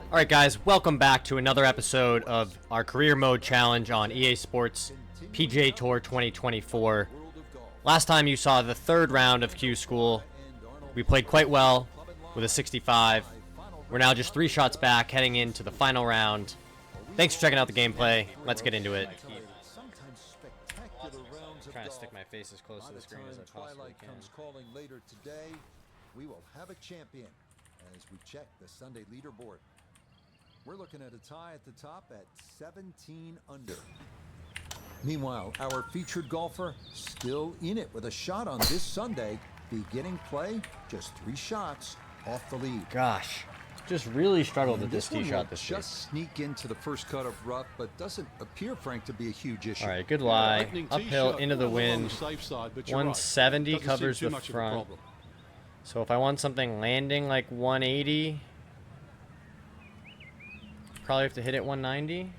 Alright guys, welcome back to another episode of our Career Mode Challenge on EA Sports PGA Tour 2024. Last time you saw the third round of Q School. We played quite well with a 65. We're now just 3 shots back heading into the final round. Thanks for checking out the gameplay. Let's get into it. I'm trying to stick my face as close to the screen as I possibly can. Calling later today, we will have a champion as we check the Sunday leaderboard. We're looking at a tie at the top at 17 under. Meanwhile, our featured golfer still in it with a shot on this Sunday. Beginning play, just 3 shots off the lead. Gosh, just really struggled with this tee shot this week. Just sneak into the first cut of rough, but doesn't appear, Frank, to be a huge issue. All right, good lie. Uphill into the wind. 170 covers the front. So if I want something landing like 180, probably have to hit it 190.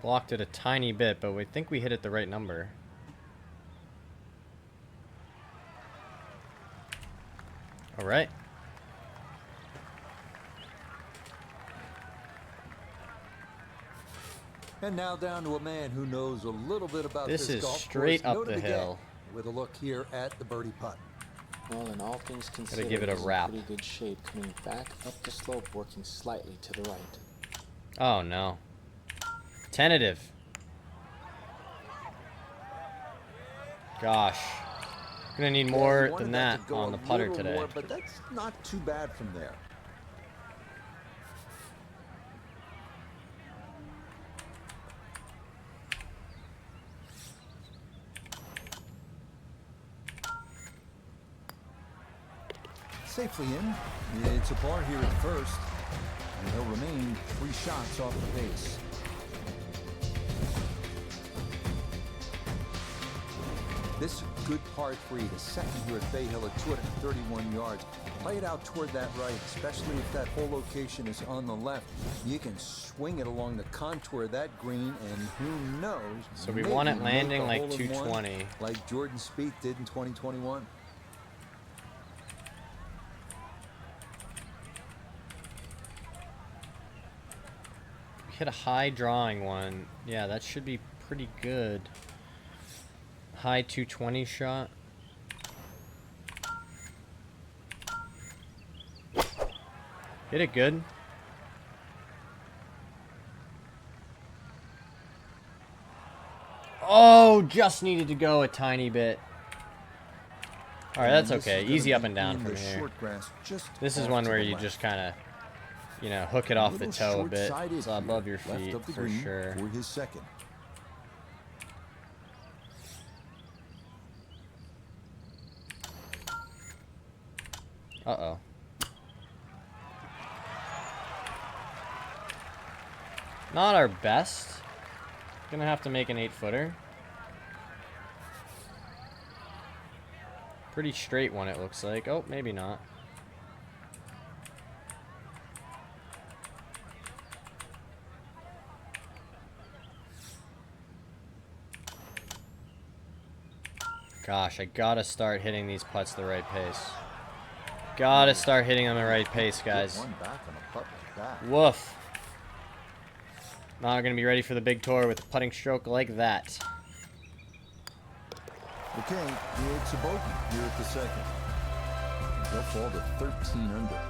Blocked it a tiny bit, but we think we hit it the right number. All right. And now down to a man who knows a little bit about this golf is straight course. up the hill. With a look here at the birdie putt. Well, in all things considered, gotta give it a wrap. Pretty good shape, coming back up the slope, working slightly to the right. Oh no. Tentative. Gosh. Gonna need more than that on the putter today. More, but that's not too bad from there. Safely in. It's a par here at first. And he'll remain 3 shots off the pace. This good par 3, the second here at Bay Hill at 231 yards. Play it out toward that right, especially if that whole location is on the left. You can swing it along the contour of that green, and who knows? So we want it landing like 220. Like Jordan Spieth did in 2021. Hit a high drawing one. Yeah, that should be pretty good. High 220 shot. Hit it good. Oh, just needed to go a tiny bit. Alright, that's okay. Easy up and down from here. This is one where you just kind of, you know, hook it off the toe a bit. It's above your feet for sure. For his second. Uh-oh. Not our best. Gonna have to make an 8-footer. Pretty straight one, it looks like. Oh, maybe not. Gosh, I gotta start hitting these putts the right pace. Gotta start hitting them the right pace, guys. Woof. Not gonna be ready for the big tour with a putting stroke like that. Okay, it's a bogey here at the second. They'll fall to 13 under.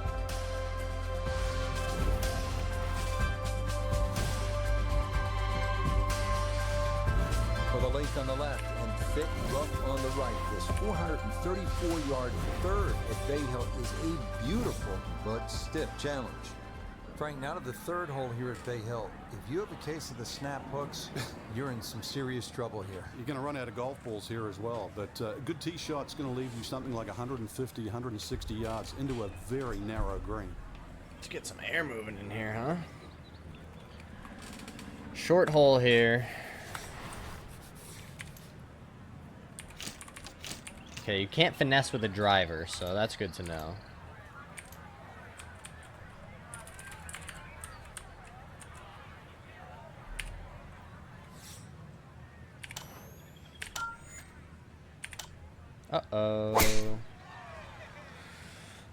For the length on the left and thick rough on the right, this 434-yard third at Bay Hill is a beautiful but stiff challenge. Frank, now to the third hole here at Bay Hill. If you have a case of the snap hooks, you're in some serious trouble here. You're going to run out of golf balls here as well, but a good tee shot's going to leave you something like 150, 160 yards into a very narrow green. Let's get some air moving in here, huh? Short hole here. Okay, you can't finesse with a driver, so that's good to know. Uh-oh.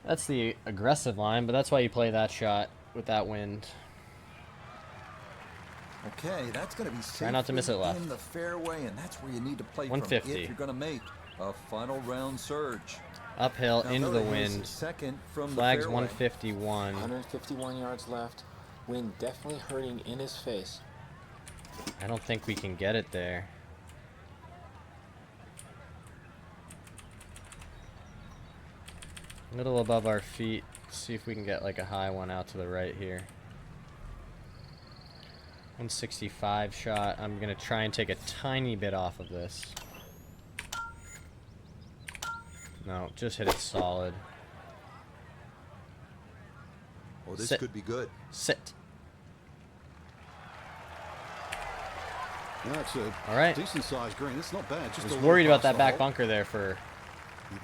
That's the aggressive line, but that's why you play that shot with that wind. Okay, that's going to be Try not to miss it left. in the fairway, and that's where you need to play 150. from if you're going to make a final round surge. Uphill, Now into the note here's wind. second from Flags the fairway. 151. 151 yards left. Wind definitely hurting in his face. I don't think we can get it there. A little above our feet. See if we can get like a high one out to the right here. 165 shot. I'm going to try and take a tiny bit off of this. No, just hit it solid. Oh, this Sit. could be good. Sit. That's a All right. decent-sized green. It's not bad. Just I was a worried little about that past the back hole. bunker there for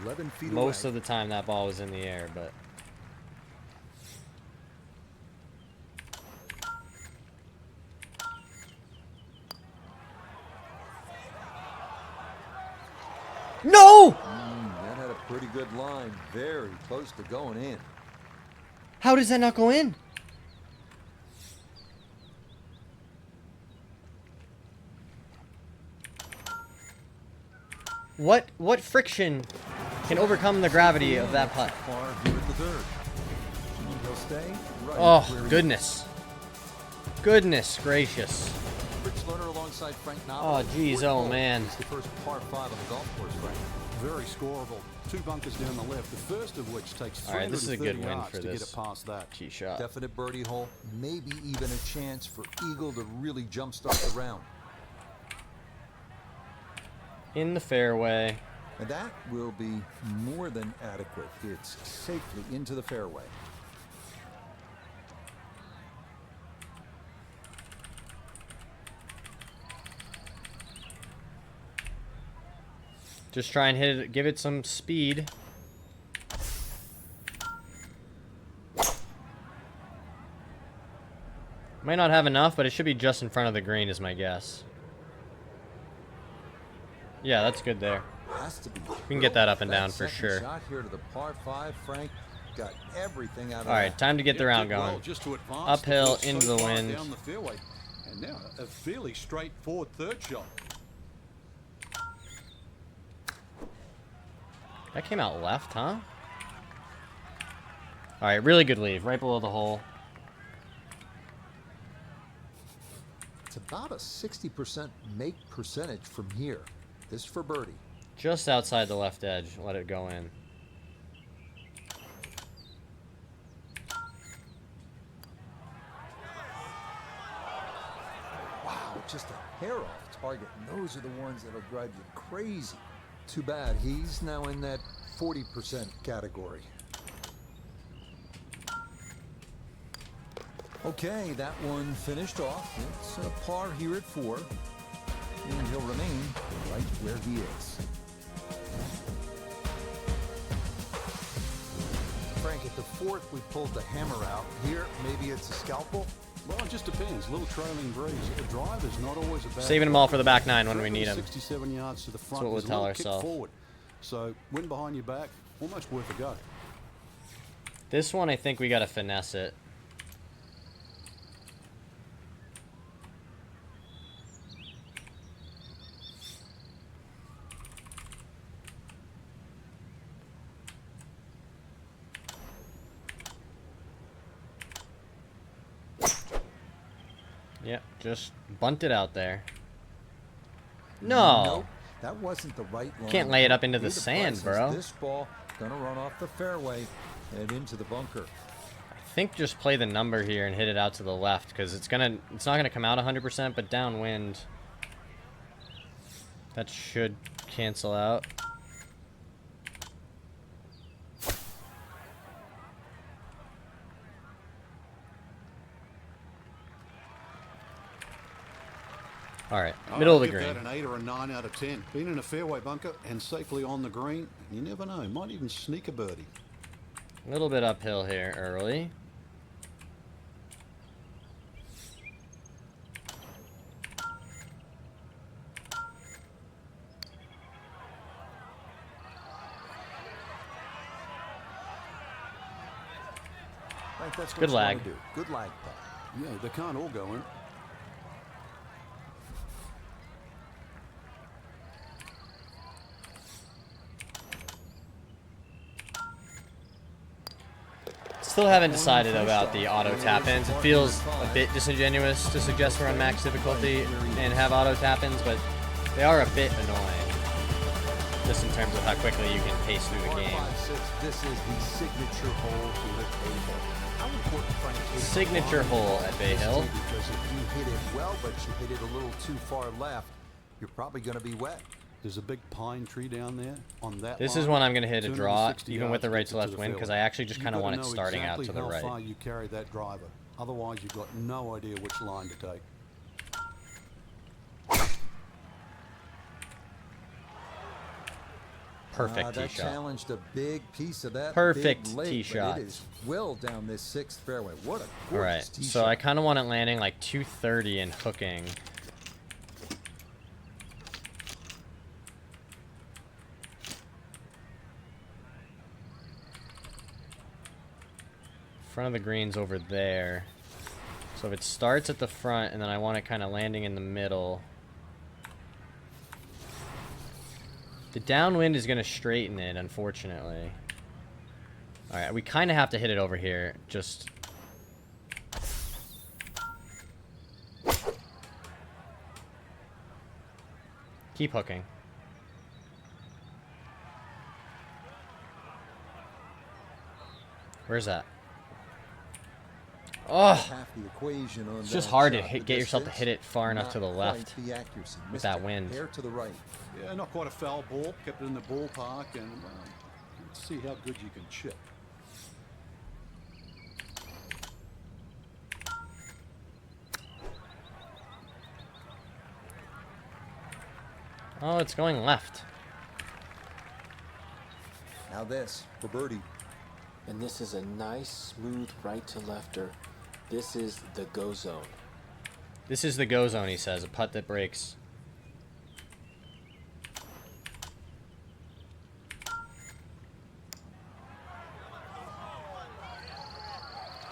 11 feet most away. of the time that ball was in the air, but no! That had a pretty good line. Very close to going in. How does that not go in? What friction can overcome the gravity of that putt? Par here at the third. He'll stay right Oh, where he goodness. Goodness gracious. is. Rich Lerner alongside Frank Oh, geez, oh, man. It's the first par 5 on the golf course, Frank. Very scoreable. 2 bunkers down the left. The first of which takes All right, this is a 330 good win yards for to get this it past that. tee shot. Definite birdie hole. Maybe even a chance for Eagle to really jumpstart the round. In the fairway. And that will be more than adequate. It's safely into the fairway. Just try and hit it, give it some speed. Might not have enough, but it should be just in front of the green is my guess. Yeah, that's good there. Has to be. We can get that up and down for second sure. Shot here to the par 5. Frank got everything out of All right, that. time to get the Yeah, round did well going. just to advance Uphill, the ball into so the far wind. down the fairway. And now a fairly straightforward third shot. That came out left, huh? All right, really good leave, right below the hole. It's about a 60% make percentage from here. This for birdie. Just outside the left edge. Let it go in. Wow, just a hair off target. And those are the ones that'll drive you crazy. Too bad he's now in that 40% category. Okay, that one finished off. It's a par here at 4. And he'll remain right where he is. Frank, at the 4th, we pulled the hammer out. Here, maybe it's a scalpel. Well, it just depends. A little trailing breeze. The drive is not always a bad. Saving them all for the back nine when we need them. 67 yards to the front. what we'll There's a tell little kick ourselves. forward. So wind behind your back, almost worth a go. This one, I think we got to finesse it. Yep, just bunt it out there. No. Nope, that wasn't the right line. Can't lay it up into the Pay sand, price as bro. This ball gonna run off the fairway and into the bunker. I think just play the number here and hit it out to the left because it's not gonna come out 100%, but downwind that should cancel out. All right, middle of the I'd give green. that an 8 or a 9 out of 10. Been in a fairway bunker and safely on the green. You never know. Might even sneak a birdie. A little bit uphill here early. Frank, that's what Good you wanna lag. do. Good lag putt. Yeah, they can't all go in. Still haven't decided about the auto tap-ins. It feels a bit disingenuous to suggest we're on max difficulty and have auto tap-ins, but they are a bit annoying. Just in terms of how quickly you can pace through the Par game. 5-6, this is the signature hole here at Bay Hill. How important, Frank, is Signature hole at Bay Hill. Because if you hit it well, but you hit it a little too far left, you're probably going to be wet. There's a big pine tree down there on that This line. is when I'm going to hit a draw, 260 even with the yards right gets to it left the wind, because I fairway. actually just You've kind of gotta want it know starting out exactly to the how right. far you carry that driver. Otherwise, you've got no idea which line to take. Perfect tee That shot. challenged a big piece of that Perfect big lake, tee but shot. It is well down this 6th fairway. What a All right, gorgeous tee so shot. I kind of want it landing like 230 and hooking. Front of the green's over there. So if it starts at the front and then I want it kind of landing in the middle. The downwind is going to straighten it, unfortunately. Alright, we kind of have to hit it over here. Just... keep hooking. Where's that? Oh! Half the equation on It's just that hard to shot. hit, The get yourself to distance, hit it far enough to the not left quite the accuracy. with Missed that a wind. hair to the right. Yeah, not quite a foul ball. Kept it in the ballpark, and let's see how good you can chip. Oh, it's going left. Now this for birdie. And this is a nice, smooth right to lefter. This is the go zone. This is the go zone, he says. A putt that breaks.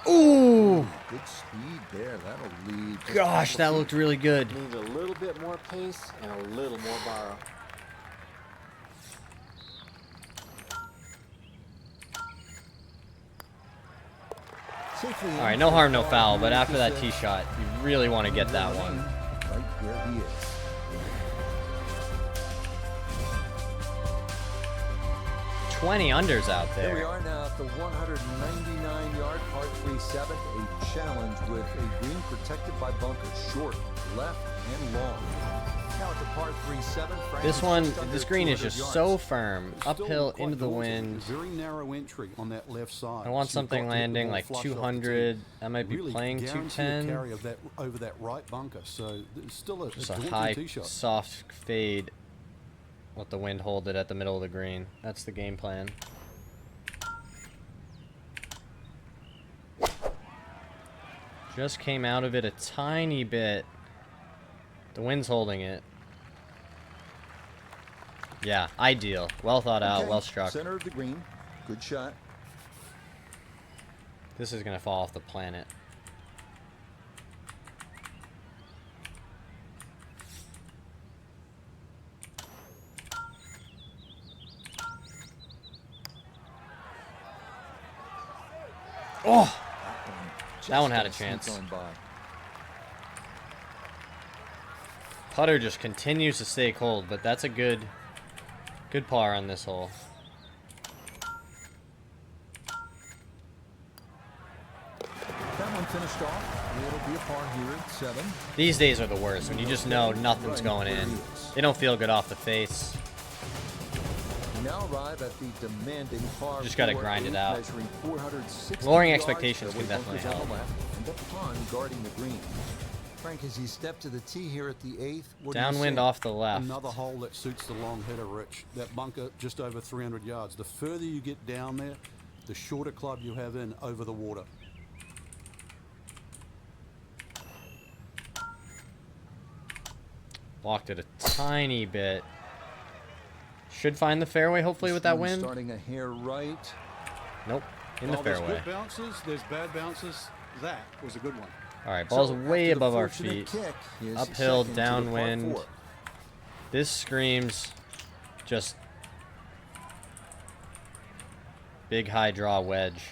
Ooh! Good speed there. That'll lead. just Gosh, a that couple looked really good. Needs a little bit more pace and a little more borrow. Safely in. Alright, no harm, no foul, but after that tee shot, you really want to get that one. Right where he is. 20 unders out Here we there. are now at the 199-yard par 3/7, a challenge with a green protected by bunkers, short, left, and long. Now at the par 3/7, Frank This is one, just under this green is 200 just yards. so firm. It's still Uphill quite into the daunting. wind. Very narrow entry on that left side. I want So you've got something to hit the landing ball like flush off the tee. 200. I might be Really playing guarantee a 210. carry of that over that right bunker. So it's still a Just a daunting high, tee shot. soft fade. Let the wind hold it at the middle of the green. That's the game plan. Just came out of it a tiny bit. The wind's holding it. Yeah, ideal. Well thought out, Okay, well struck. Center of the green. Good shot. This is going to fall off the planet. Oh! That one had a Just gonna chance. sneak on by. Putter just continues to stay cold, but that's a good par on this hole. That one finished off. It'll be a par here at 7. These days are the worst when you just know nothing's going in. They don't feel good off the face. We now arrive at the demanding par Just gotta 4, grind it 8, out. measuring 460 Lowering yards. expectations can Fairway definitely bunkers on the help. left, and the pond guarding the green. Frank, as he stepped to the tee here at the 8th, what do you Downwind see? off the left. Another hole that suits the long hitter, Rich. That bunker just over 300 yards. The further you get down there, the shorter club you have in over the water. Blocked it a tiny bit. Should find the fairway hopefully with that This one wind. Starting a hair right. Nope. in the There's fairway. good bounces, there's bad bounces. That was a good one. All right, ball's So, way after the above our fortunate feet. kick, his Uphill, second to the par downwind. four. This screams just big high draw wedge.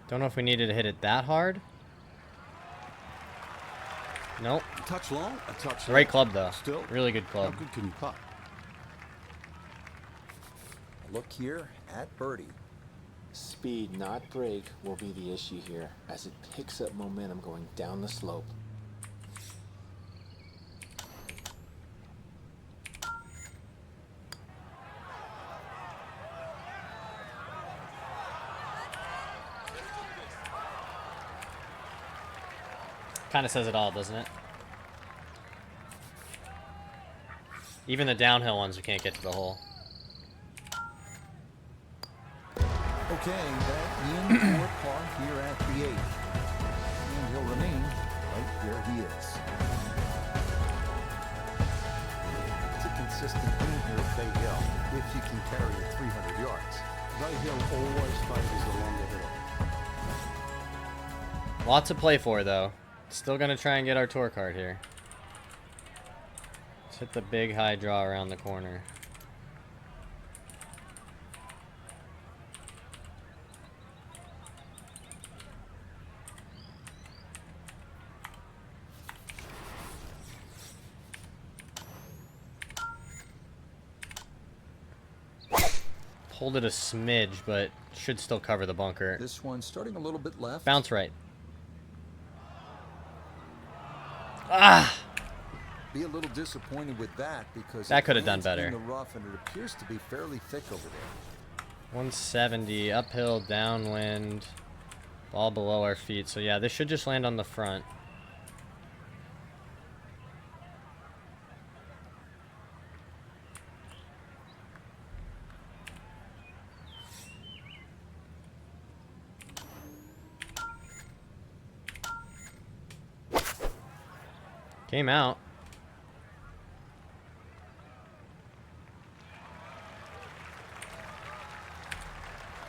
Don't know if we needed to hit it that hard. Nope. A touch long, a touch The right long. club, though. Still, Really good how club. good can you putt? Look here at birdie. Speed, not break, will be the issue here as it picks up momentum going down the slope. Kind of says it all, doesn't it? Even the downhill ones, we can't get to the hole. Okay, that in for par here at the 8th. And he'll remain right where he is. It's a consistent theme here at Bay Hill, if you can carry it 300 yards. Bay Hill always favors the longer hill. Lots to play for, though. Still gonna try and get our tour card here. Let's hit the big high draw around the corner. Pulled it a smidge, but should still cover the bunker. This one starting a little bit left. Bounce right. Ah! Be a little disappointed with that because That it could have done lands better. in the rough and it appears to be fairly thick over there. 170, uphill, downwind, ball below our feet. So yeah, this should just land on the front. Came out.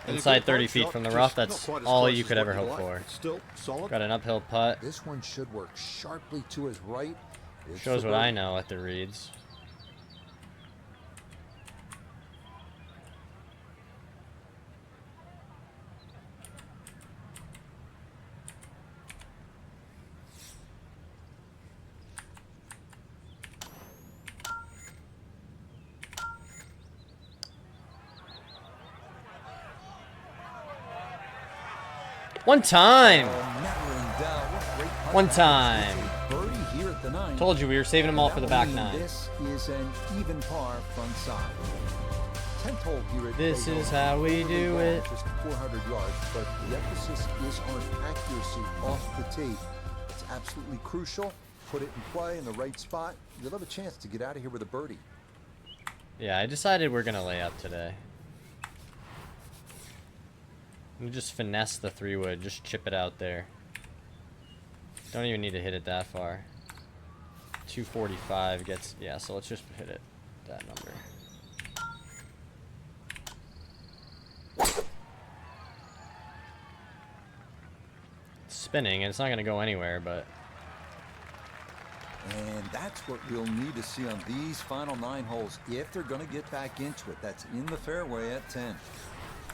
Inside 30 feet from the rough, that's all you could ever hope for. Still solid. Got an uphill putt. This one should work sharply to his right. It's Shows the what I birdie. know at the reads. One time! Never in doubt. What great putt One that is. time. It's a birdie here at the 9. Told you we were saving them all for the That back will mean 9. This is an even par front side. 10th hole here at This Bay Hill. is how we do Ball, it. Just 400 yards, but the emphasis is on accuracy off the tee. It's absolutely crucial. Put it in play in the right spot. You'll have a chance to get out of here with a birdie. Yeah, I decided we're gonna lay up today. You just finesse the 3-wood, just chip it out there. Don't even need to hit it that far. 245 gets, yeah, so let's just hit it that number. It's spinning, and it's not going to go anywhere, but And that's what we'll need to see on these final 9 holes if they're going to get back into it. That's in the fairway at 10.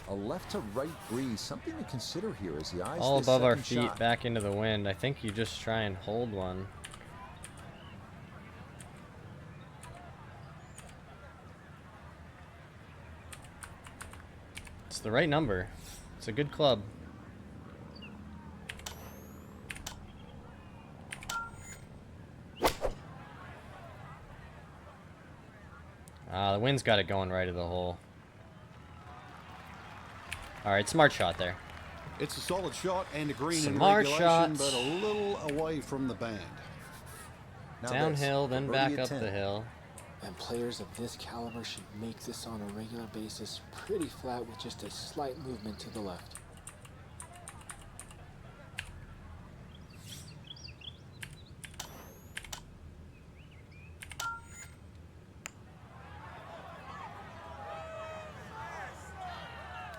A left to right breeze, something to consider here as he eyes all this above our second feet, shot. back into the wind. I think you just try and hold one. It's the right number. It's a good club. The wind's got it going right of the hole. All right, smart shot there. It's a solid shot and a green in Smart regulation, shot. but a little away from the band. Now Downhill, this, then birdie back at up 10. the hill. And players of this caliber should make this on a regular basis pretty flat with just a slight movement to the left.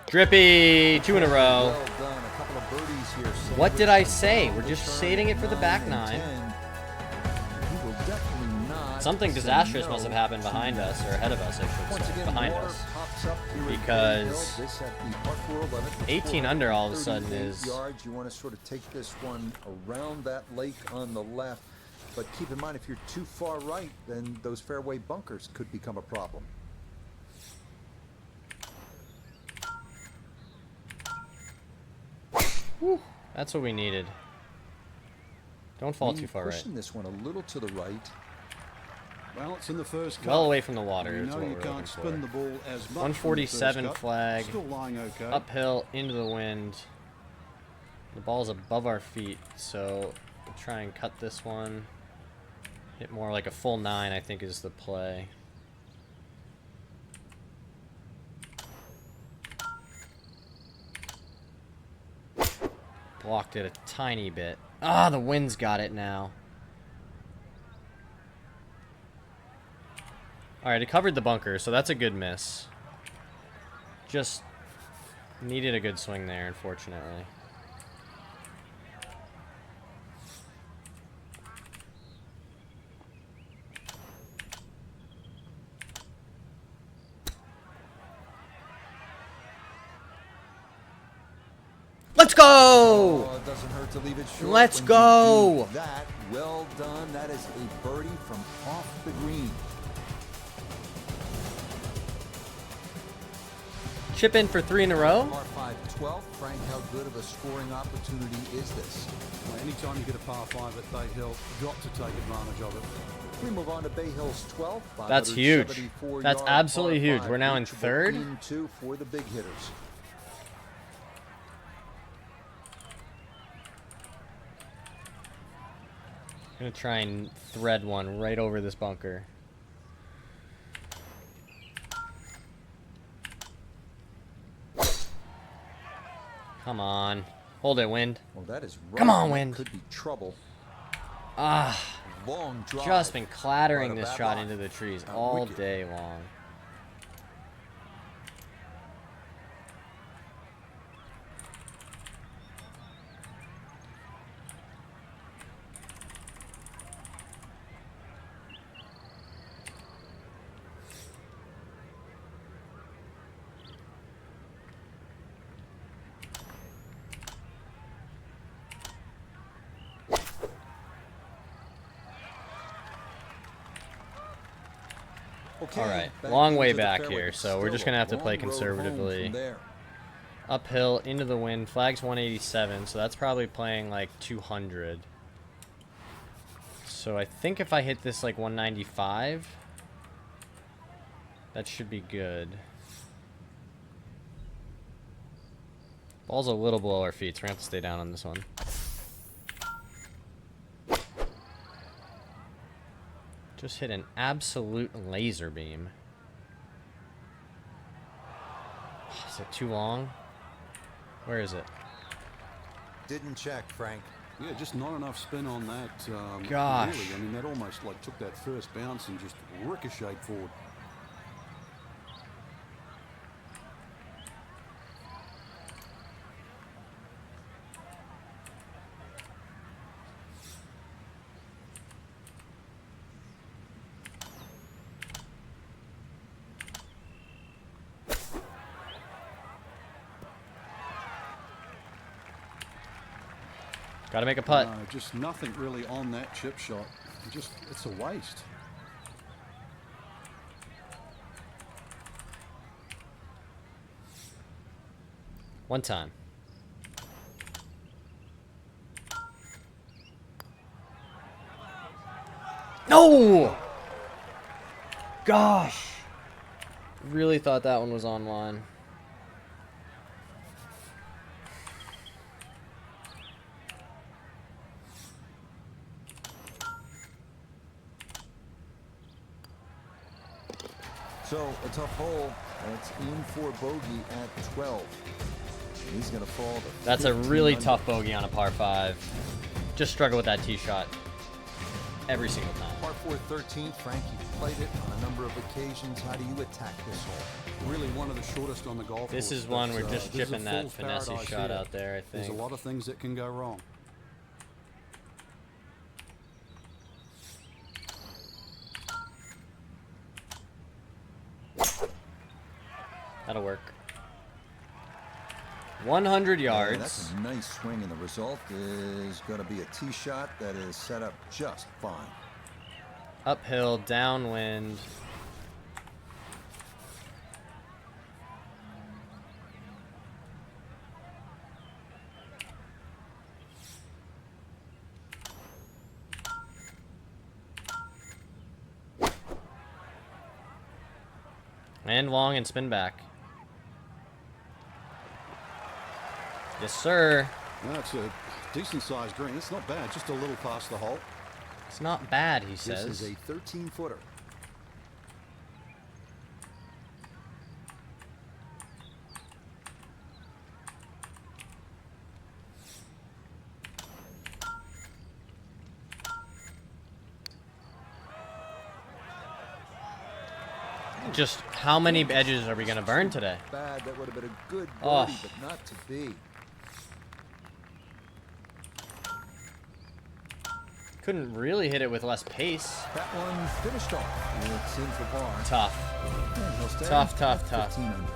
Drippy, 2 in a row. Well done. A couple of birdies here. What did I say? We're just saving it for the back 9. He will definitely not Something say disastrous no must have happened behind us, or ahead of us, I should Once say. again, Behind water us. pops up here at Because Bay Hill. This at the Park World limit. It's 18 under all of a sudden 438 is... yards. You want to sort of take this one around that lake on the left. But keep in mind, if you're too far right, then those fairway bunkers could become a problem. Whew, that's what we needed. Don't fall too far right. Pushing this one a little to the right. Well, it's in the first cut. Well away from the water. You Is know what you we're can't looking spin the for. ball as much. 147 flag. Still lying okay. Uphill into the wind. The ball's above our feet, so we'll try and cut this one. Hit more like a full 9, I think, is the play. Blocked it a tiny bit. Ah, the wind's got it now. Alright, it covered the bunker, so that's a good miss. Just needed a good swing there, unfortunately. Let's go! Oh, it doesn't hurt to leave it short. Let's when you go! do that, well done. That is a birdie from off the green. Chip in for 3 in a row. Par 5 12. Frank, how good of a scoring opportunity is this? Well, anytime you get a par 5 at Bay Hill, you've got to take advantage of it. We move on to Bay Hill's 12. That's huge. 574 That's yard absolutely par huge. 5, We're now in reachable 3rd. in 2 for the big hitters. Gonna try and thread one right over this bunker. Come on. Hold it, wind. Well, that is Come on, that wind. Could be trouble. Ah, Long drive. just been clattering Quite a this bad shot lie. into the trees Now, all wicked. day long. Okay, All right, back long way into the back fairway, here, but so we're still just gonna have to a play long road home conservatively. from there. Uphill into the wind. Flag's 187, so that's probably playing like 200. So I think if I hit this like 195, that should be good. Ball's a little below our feet, so we're gonna have to stay down on this one. Just hit an absolute laser beam. Is it too long? Where is it? Didn't check, Frank. Yeah, just not enough spin on that. Gosh. Really, I mean, that almost like took that first bounce and just ricocheted forward. Gotta make a putt. No, just nothing really on that chip shot. Just, it's a waste. One time. No! Gosh. Really thought that one was online. So a tough hole. That's in for bogey at 12. And he's going to fall to That's a 15 really under. tough bogey on a par 5. Just struggle with that tee shot every single time. Par 4 13th. Frank, you've played it on a number of occasions. How do you attack this hole? Really one of the shortest on the golf course. This is one but, we're just this is a chipping that fool's finesse paradise shot here. out there, I There's a think. lot of things that can go wrong. That'll work. 100 Yeah, yards. that's a nice swing, and the result is going to be a tee shot that is set up just fine. Uphill, downwind. And long and spin back. Yes, sir. That's a decent-sized green. It's not bad, just a little past the hole. It's not bad, he This says. is a 13-footer. Just how many edges are we going to burn today? Bad. That would have been a good Oh. birdie, but not to be. Couldn't really hit it with less pace. That one finished off. It's in for par. Tough. And he'll stay Tough, at tough, tough. 15 under.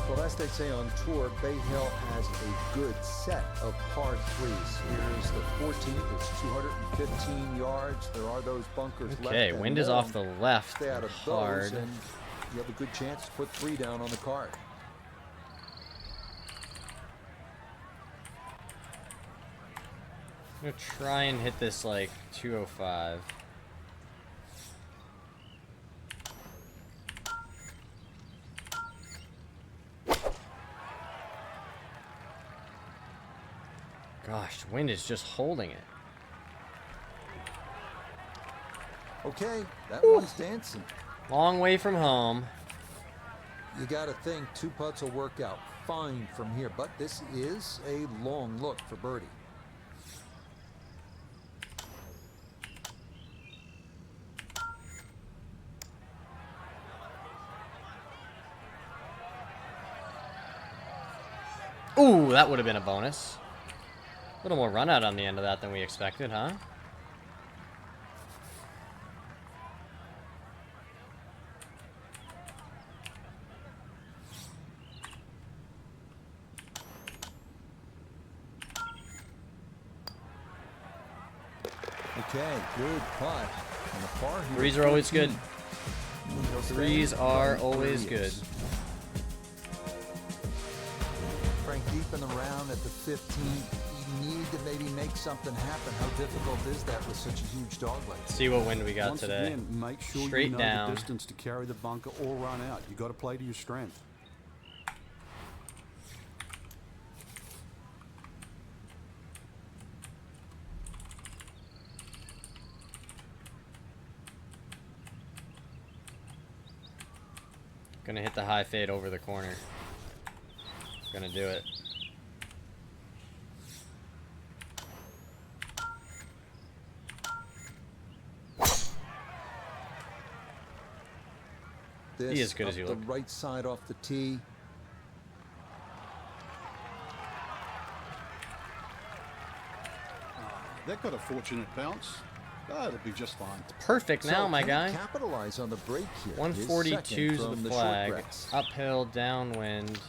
Well, as they say on tour, Bay Hill has a good set of par threes. Here's the 14th. It's 215 yards. There are those bunkers left. Okay, and wind is more. off the left. Stay out of Hard. those, and you have a good chance to put 3 down on the card. I'm going to try and hit this like 205. Gosh, wind is just holding it. Okay, that one's dancing. Long way from home. You got to think 2 putts will work out fine from here, but this is a long look for birdie. Ooh, that would have been a bonus. A little more run out on the end of that than we expected, huh? Okay, good putt. And the par here, Threes are always good. 13. Threes are always good. Frank, deep in the round at the 15th, you need to maybe make something happen. How difficult is that with such a huge dog like this? See what wind we got Once today. again, make sure Straight you know down. the distance to carry the bunker or run out. You got to play to your strength. Gonna hit the high fade over the corner. Gonna do it. This He as good as up you the look. right side off the tee. That got a fortunate bounce. That'll be just fine. Perfect now, So my can he guy. capitalize on the break here. His 142 second to from the short flag. grass. Uphill, downwind.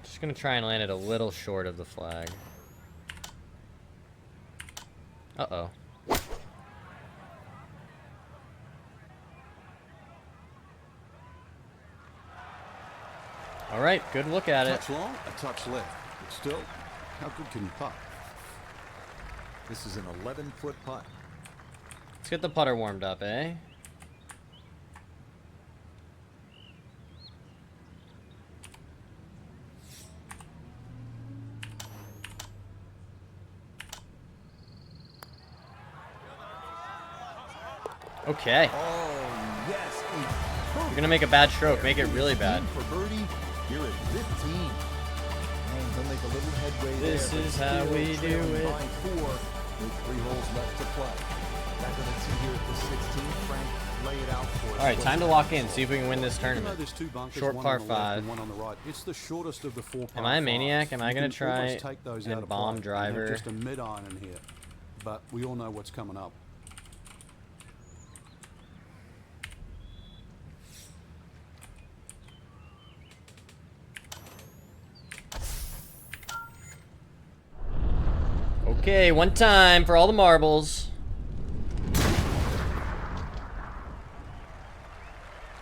Just gonna try and land it a little short of the flag. Uh-oh. All right, good look at it. Touch long, a touch left. But still, how good can you putt? This is an 11-foot putt. Let's get the putter warmed up, eh? Okay. Oh, yes. You're going to make a bad stroke. Make it really bad. For birdie, here at 15. And he'll make a little headway This there, is but how still we do trailing it. by 4 with 3 holes left to play. Back on the tee here at the 16th. Frank, lay it out for us. All right, time to lock in. See if we can win this You know, tournament. there's 2 bunkers, Short one par on the left 5. and one on the right. It's the shortest of the 4 par Am I a 5s. maniac? Am I You gonna can try almost take those and out of bomb play and have driver? just a mid-iron in here, but we all know what's coming up. Okay, one time for all the marbles.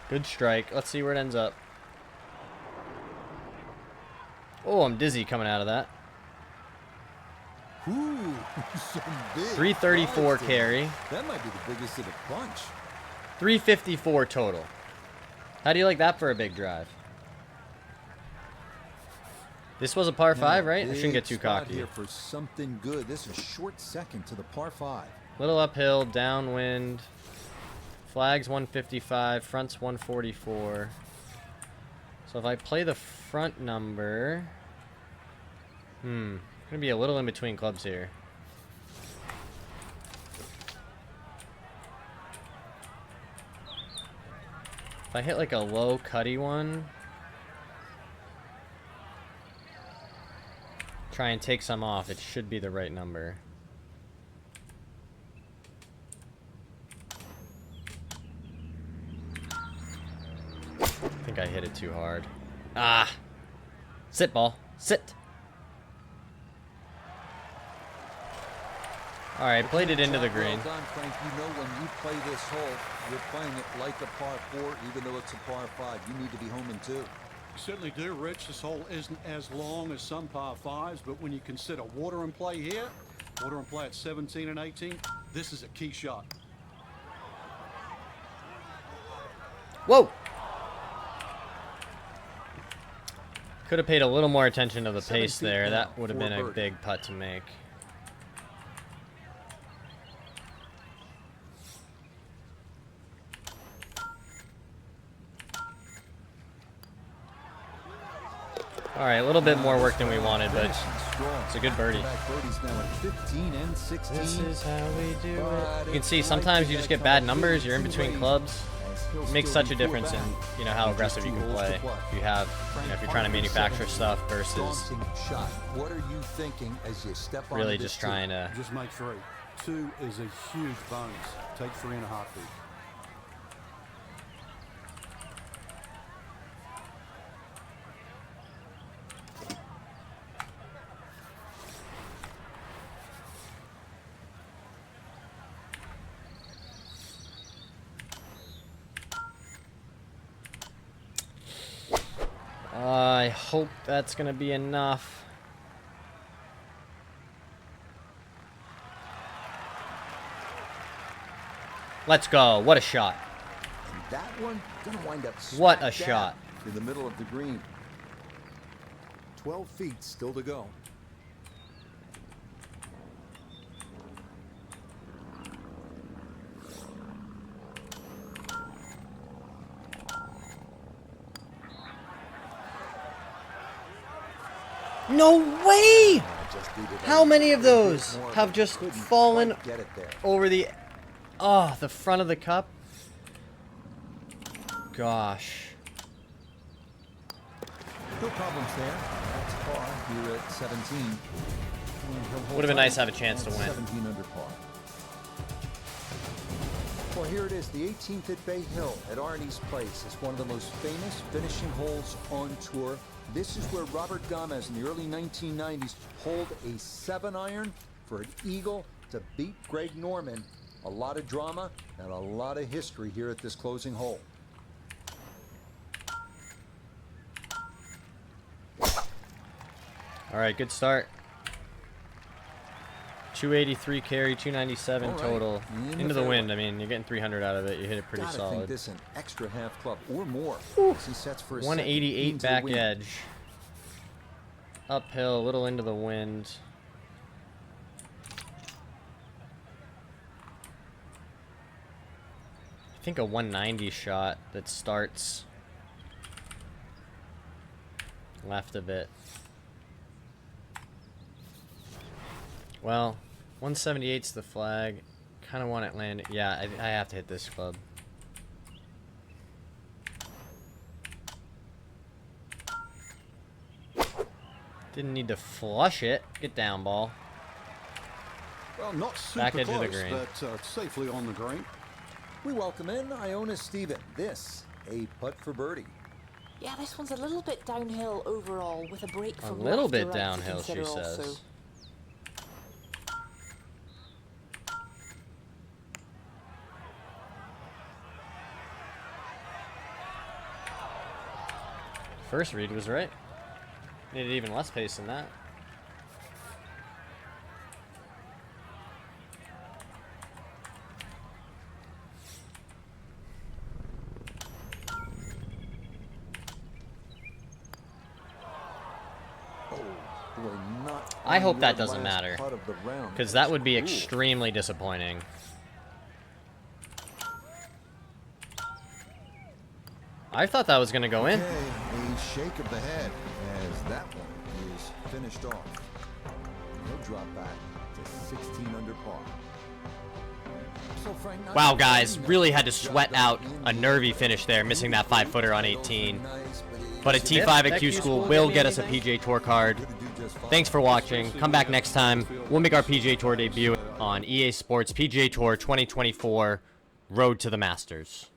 Good strike. Let's see where it ends up. Oh, I'm dizzy coming out of that. Ooh, some big 334 bugs there. carry. That might be the biggest of the bunch. 354 total. How do you like that for a big drive? This was a par 5, Now, right? I shouldn't get too big spot cocky. here for something good. This is short second to the par 5. Little uphill, downwind. Flags 155, front's 144. So if I play the front number, gonna be a little in between clubs here. If I hit like a low cutty one, try and take some off, it should be the right number. I think I hit it too hard. Ah! Sit, ball. Sit! Alright, played it into the green. Well done, Frank. You know when you play this hole, you're playing it like a par 4, even though it's a par 5. You need to be home in 2. You certainly do, Rich. This hole isn't as long as some par 5s, but when you consider water in play here, water in play at 17 and 18, this is a key shot. Whoa! Could have paid a little more attention to the 7 pace feet there. now That would have for been a birdie. big putt to make. Alright, a little bit more work than we wanted, but it's a good birdie. Back birdies now at 15 and 16. This is how we do it. But You can see it's sometimes like you they just got get bad couple numbers, you're in too between late. clubs. He'll It makes still such a be 4 difference in, back. you know, how With just aggressive you 2 can holes to play. play. If you have, you know, if you're trying to manufacture stuff versus Daunting shot. What are you thinking as you step on really just trying to. Just make 3. 2 is a huge bonus. Take 3 in a heartbeat. I hope that's gonna be enough. Let's go. What a shot. And that one gonna wind up What smack a dab shot. in the middle of the green. 12 feet still to go. No way! Just needed a How many of little bit those more, have but just couldn't fallen quite get it there. over the the front of the cup? Gosh. No problems there. That's par here at 17. Would've been nice to have a chance to win. 17 under par. Well, here it is, the 18th at Bay Hill at Arnie's Place. It's one of the most famous finishing holes on tour. This is where Robert Gomez in the early 1990s holed a 7-iron for an eagle to beat Greg Norman. A lot of drama and a lot of history here at this closing hole. All right, good start. 283 carry, 297 All right, total. in Into the the wind. I fairway. mean, you're getting 300 out of it. You hit it pretty Gotta think solid. this an extra half club or more. As he sets for a 188 into the back wind. edge. Uphill, a little into the wind. think a 190 shot that starts left a bit. Well, 178's the flag. Kind of want it landing. Yeah, I have to hit this club. Didn't need to flush it. Get down, ball. Well, not super Back edge of close, the green. but safely on the green. We welcome in Iona Steven. This, a putt for birdie. Yeah, this one's a little bit downhill overall, with a break A from little left to bit right to downhill, she consider also. says. First read was right. Needed even less pace than that. Oh, boy, not I hope on that your doesn't last matter, putt of the round. because that would be Ooh. extremely disappointing. I thought that was going to go in. Okay, a shake of the head as that one is finished off. He'll drop back to 16 under par. So Frank, not Wow, guys, only really had to job sweat done out in a the nervy finish there, missing that 5-footer on 18. nice, But a it T5 at Q Q School School will get me get us a anything? PGA Tour card. could do just fine. Thanks for watching. Come back next time. We'll make our PGA Tour debut on EA Sports PGA Tour 2024 Road to the Masters.